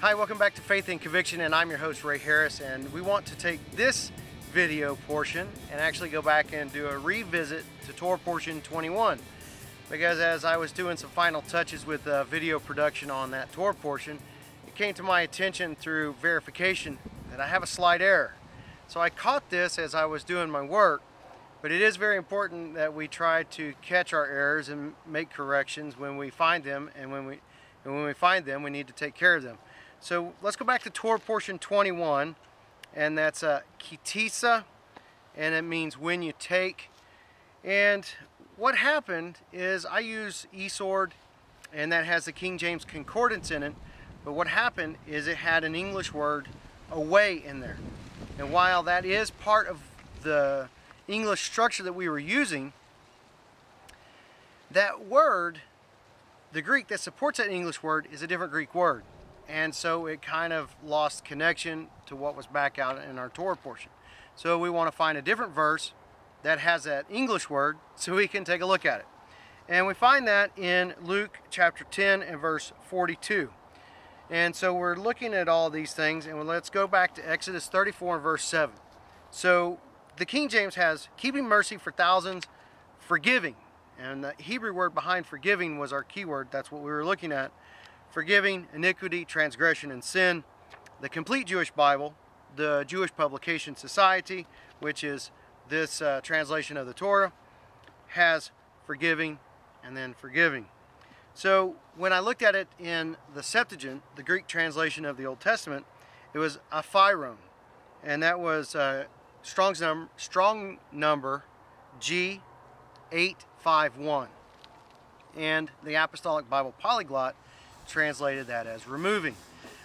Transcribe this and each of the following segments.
Hi, welcome back to Faith and Conviction, and I'm your host Ray Harris, and we want to take this video portion and actually go back and do a revisit to Torah portion 21, because as I was doing some final touches with video production on that Torah portion, it came to my attention through verification that I have a slight error. So I caught this as I was doing my work, but it is very important that we try to catch our errors and make corrections when we find them, and when we find them, we need to take care of them. So let's go back to Torah portion 21, and that's Tissa, and it means when you take. And what happened is I use eSword, and that has the King James Concordance in it, but what happened is it had an English word away in there. And while that is part of the English structure that we were using, that word, the Greek that supports that English word, is a different Greek word. And so it kind of lost connection to what was back out in our Torah portion. So we want to find a different verse that has that English word so we can take a look at it. And we find that in Luke chapter 10 and verse 42. And so we're looking at all these things, and let's go back to Exodus 34 and verse 7. So the King James has keeping mercy for thousands, forgiving. And the Hebrew word behind forgiving was our key word. That's what we were looking at. Forgiving iniquity, transgression, and sin. The Complete Jewish Bible, the Jewish Publication Society, which is this translation of the Torah, has forgiving and then forgiving. So when I looked at it in the Septuagint, the Greek translation of the Old Testament, it was aphiron, and that was strong number G851, and the Apostolic Bible Polyglot translated that as removing,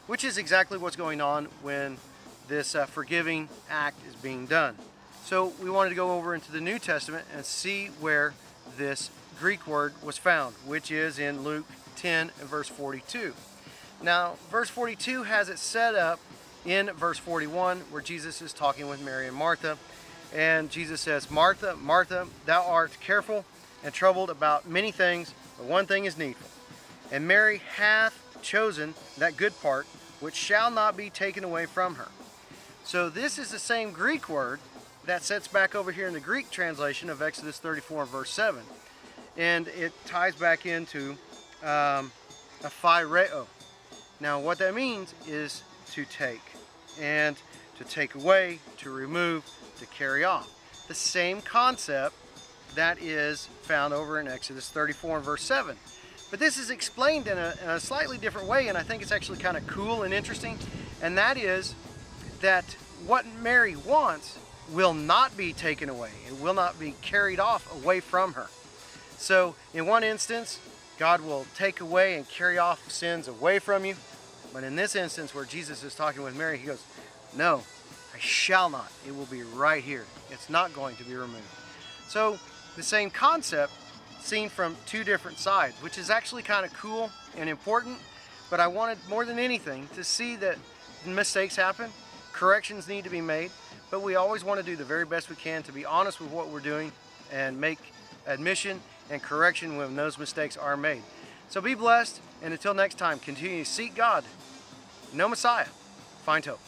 which is exactly what's going on when this forgiving act is being done. So we wanted to go over into the New Testament and see where this Greek word was found, which is in Luke 10 and verse 42. Now, verse 42 has it set up in verse 41, where Jesus is talking with Mary and Martha, and Jesus says, "Martha, Martha, thou art careful and troubled about many things, but one thing is needful. And Mary hath chosen that good part, which shall not be taken away from her." So this is the same Greek word that sits back over here in the Greek translation of Exodus 34 verse 7. And it ties back into aphireo. Now what that means is to take, and to take away, to remove, to carry off. The same concept that is found over in Exodus 34 and verse 7. But this is explained in a slightly different way, and I think it's actually kind of cool and interesting. And that is that what Mary wants will not be taken away. It will not be carried off away from her. So in one instance, God will take away and carry off sins away from you. But in this instance where Jesus is talking with Mary, he goes, "No, I shall not. It will be right here. It's not going to be removed." So the same concept seen from two different sides, which is actually kind of cool and important. But I wanted more than anything to see that mistakes happen, corrections need to be made, but we always want to do the very best we can to be honest with what we're doing and make admission and correction when those mistakes are made. So be blessed, and until next time, continue to seek God. No Messiah, find hope.